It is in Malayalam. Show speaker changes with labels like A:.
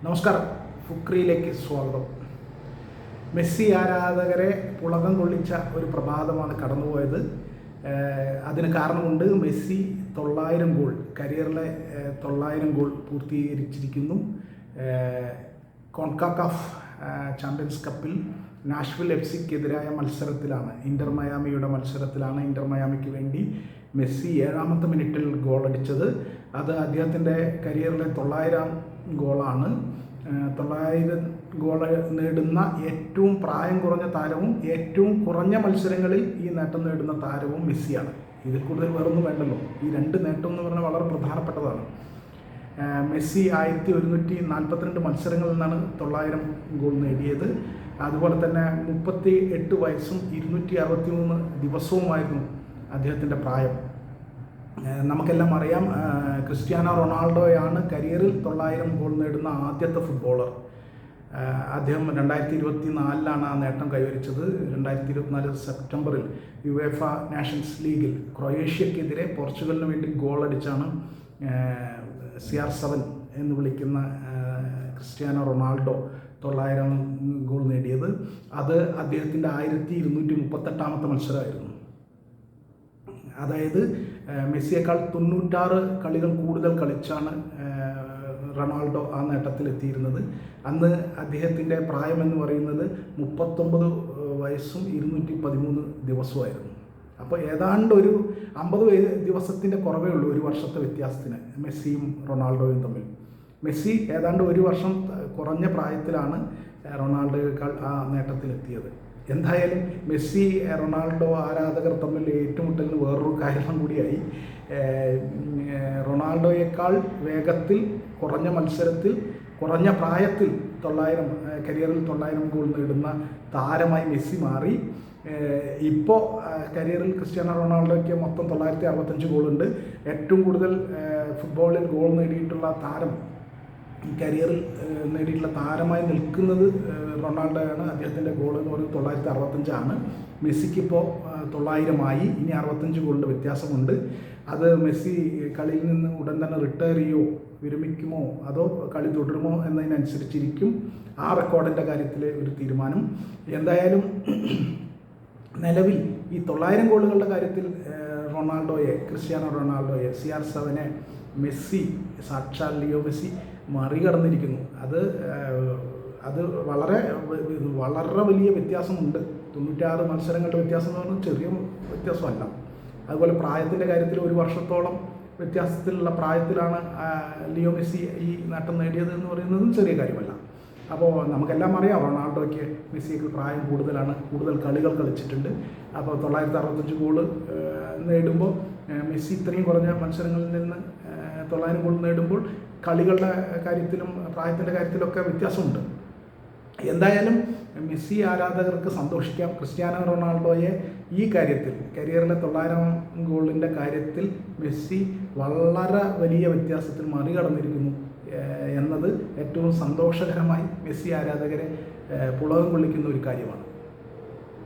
A: നമസ്കാരം, ഫുക്രിയിലേക്ക് സ്വാഗതം. മെസ്സി ആരാധകരെ പുളകം കൊള്ളിച്ച ഒരു പ്രഭാതമാണ് കടന്നുപോയത്. അതിന് കാരണമുണ്ട്. മെസ്സി 900 ഗോൾ, കരിയറിലെ 900 ഗോൾ പൂർത്തീകരിച്ചിരിക്കുന്നു. കോൺകാക്കാഫ് ചാമ്പ്യൻസ് കപ്പിൽ നാഷ്വിൽ എഫ്സിക്കെതിരായ മത്സരത്തിലാണ്, ഇന്റർ മയാമിക്ക് വേണ്ടി മെസ്സി 7ാമത്തെ മിനിറ്റിൽ ഗോളടിച്ചത്. അത് അദ്ദേഹത്തിൻ്റെ കരിയറിലെ 900 ഗോളാണ്. 900 ഗോൾ നേടുന്ന ഏറ്റവും പ്രായം കുറഞ്ഞ താരവും ഏറ്റവും കുറഞ്ഞ മത്സരങ്ങളിൽ ഈ നേട്ടം നേടുന്ന താരവും മെസ്സിയാണ്. ഇതിൽ കൂടുതൽ വേറൊന്നും വേണ്ടല്ലോ. ഈ രണ്ട് നേട്ടം എന്ന് പറഞ്ഞാൽ വളരെ പ്രധാനപ്പെട്ടതാണ്. മെസ്സി 1142 മത്സരങ്ങളിൽ നിന്നാണ് 900 ഗോൾ നേടിയത്. അതുപോലെ തന്നെ 38 വയസ്സും 263 ദിവസവുമായിരുന്നു അദ്ദേഹത്തിൻ്റെ പ്രായം. നമുക്കെല്ലാം അറിയാം, ക്രിസ്ത്യാനോ റൊണാൾഡോയാണ് കരിയറിൽ 900 ഗോൾ നേടുന്ന ആദ്യത്തെ ഫുട്ബോളർ. അദ്ദേഹം 2024 ആ നേട്ടം കൈവരിച്ചത്. 2024 സെപ്റ്റംബറിൽ യുവേഫ നാഷൻസ് ലീഗിൽ ക്രൊയേഷ്യക്കെതിരെ പോർച്ചുഗലിന് വേണ്ടി ഗോളടിച്ചാണ് CR7 എന്ന് വിളിക്കുന്ന ക്രിസ്ത്യാനോ റൊണാൾഡോ 900 ഗോൾ നേടിയത്. അത് അദ്ദേഹത്തിൻ്റെ 1238ാമത്തെ മത്സരമായിരുന്നു. അതായത് മെസ്സിയേക്കാൾ 96 കളികൾ കൂടുതൽ കളിച്ചാണ് റൊണാൾഡോ ആ നേട്ടത്തിലെത്തിയിരുന്നത്. അന്ന് അദ്ദേഹത്തിൻ്റെ പ്രായം എന്ന് പറയുന്നത് 39 വയസ്സും 213 ദിവസമായിരുന്നു. അപ്പോൾ ഏതാണ്ട് ഒരു 50 ദിവസത്തിൻ്റെ കുറവേ ഉള്ളൂ ഒരു വർഷത്തെ വ്യത്യാസത്തിന് മെസ്സിയും റൊണാൾഡോയും തമ്മിൽ. മെസ്സി ഏതാണ്ട് ഒരു വർഷം കുറഞ്ഞ പ്രായത്തിലാണ് റൊണാൾഡോയേക്കാൾ ആ നേട്ടത്തിലെത്തിയത്. എന്തായാലും മെസ്സി റൊണാൾഡോ ആരാധകർ തമ്മിൽ ഏറ്റുമുട്ടലിന് വേറൊരു കാരണം കൂടിയായി. റൊണാൾഡോയേക്കാൾ വേഗത്തിൽ, കുറഞ്ഞ മത്സരത്തിൽ, കുറഞ്ഞ പ്രായത്തിൽ കരിയറിൽ 900 ഗോൾ നേടുന്ന താരമായി മെസ്സി മാറി. ഇപ്പോൾ കരിയറിൽ ക്രിസ്ത്യാനോ റൊണാൾഡോയ്ക്ക് മൊത്തം 965 ഗോളുണ്ട്. ഏറ്റവും കൂടുതൽ ഫുട്ബോളിൽ ഗോൾ നേടിയിട്ടുള്ള താരം, കരിയറിൽ നേടിയിട്ടുള്ള താരമായി നിൽക്കുന്നത് റൊണാൾഡോയാണ്. അദ്ദേഹത്തിൻ്റെ ഗോൾ എന്ന് പറയുന്നത് 965 മെസ്സിക്കിപ്പോൾ 900 ആയി. ഇനി 65 ഗോളിൻ്റെ വ്യത്യാസമുണ്ട്. അത് മെസ്സി കളിയിൽ നിന്ന് ഉടൻ തന്നെ റിട്ടയർ ചെയ്യോ, വിരമിക്കുമോ, അതോ കളി തുടരുമോ എന്നതിനനുസരിച്ചിരിക്കും ആ റെക്കോർഡിൻ്റെ കാര്യത്തിൽ ഒരു തീരുമാനം. എന്തായാലും നിലവിൽ ഈ 900 ഗോളുകളുടെ കാര്യത്തിൽ ക്രിസ്ത്യാനോ റൊണാൾഡോയെ CR7 മെസ്സി, സാക്ഷാൽ ലിയോ മെസ്സി മറികടന്നിരിക്കുന്നു. അത് വളരെ വലിയ വ്യത്യാസമുണ്ട്. 96 മത്സരങ്ങളുടെ വ്യത്യാസം എന്ന് പറഞ്ഞാൽ ചെറിയ വ്യത്യാസമല്ല. അതുപോലെ പ്രായത്തിൻ്റെ കാര്യത്തിൽ ഒരു വർഷത്തോളം വ്യത്യാസത്തിലുള്ള പ്രായത്തിലാണ് ലിയോ മെസ്സി ഈ നേട്ടം നേടിയത് എന്ന് പറയുന്നതും ചെറിയ കാര്യമല്ല. അപ്പോൾ നമുക്കെല്ലാം അറിയാം, റൊണാൾഡോയ്ക്ക് മെസ്സിക്ക് പ്രായം കൂടുതലാണ്, കൂടുതൽ കളികൾ കളിച്ചിട്ടുണ്ട്. അപ്പോൾ 965 ഗോൾ നേടുമ്പോൾ മെസ്സി ഇത്രയും കുറഞ്ഞ മത്സരങ്ങളിൽ നിന്ന് 900 ഗോൾ നേടുമ്പോൾ കളികളുടെ കാര്യത്തിലും പ്രായത്തിൻ്റെ കാര്യത്തിലൊക്കെ വ്യത്യാസമുണ്ട്. എന്തായാലും മെസ്സി ആരാധകർക്ക് സന്തോഷിക്കാം. ക്രിസ്ത്യാനോ റൊണാൾഡോയെ ഈ കാര്യത്തിൽ, കരിയറിലെ 900 ഗോളിൻ്റെ കാര്യത്തിൽ മെസ്സി വളരെ വലിയ വ്യത്യാസത്തിൽ മറികടന്നിരിക്കുന്നു എന്നത് ഏറ്റവും സന്തോഷകരമായി മെസ്സി ആരാധകരെ പുളകം കൊള്ളിക്കുന്ന ഒരു കാര്യമാണ്.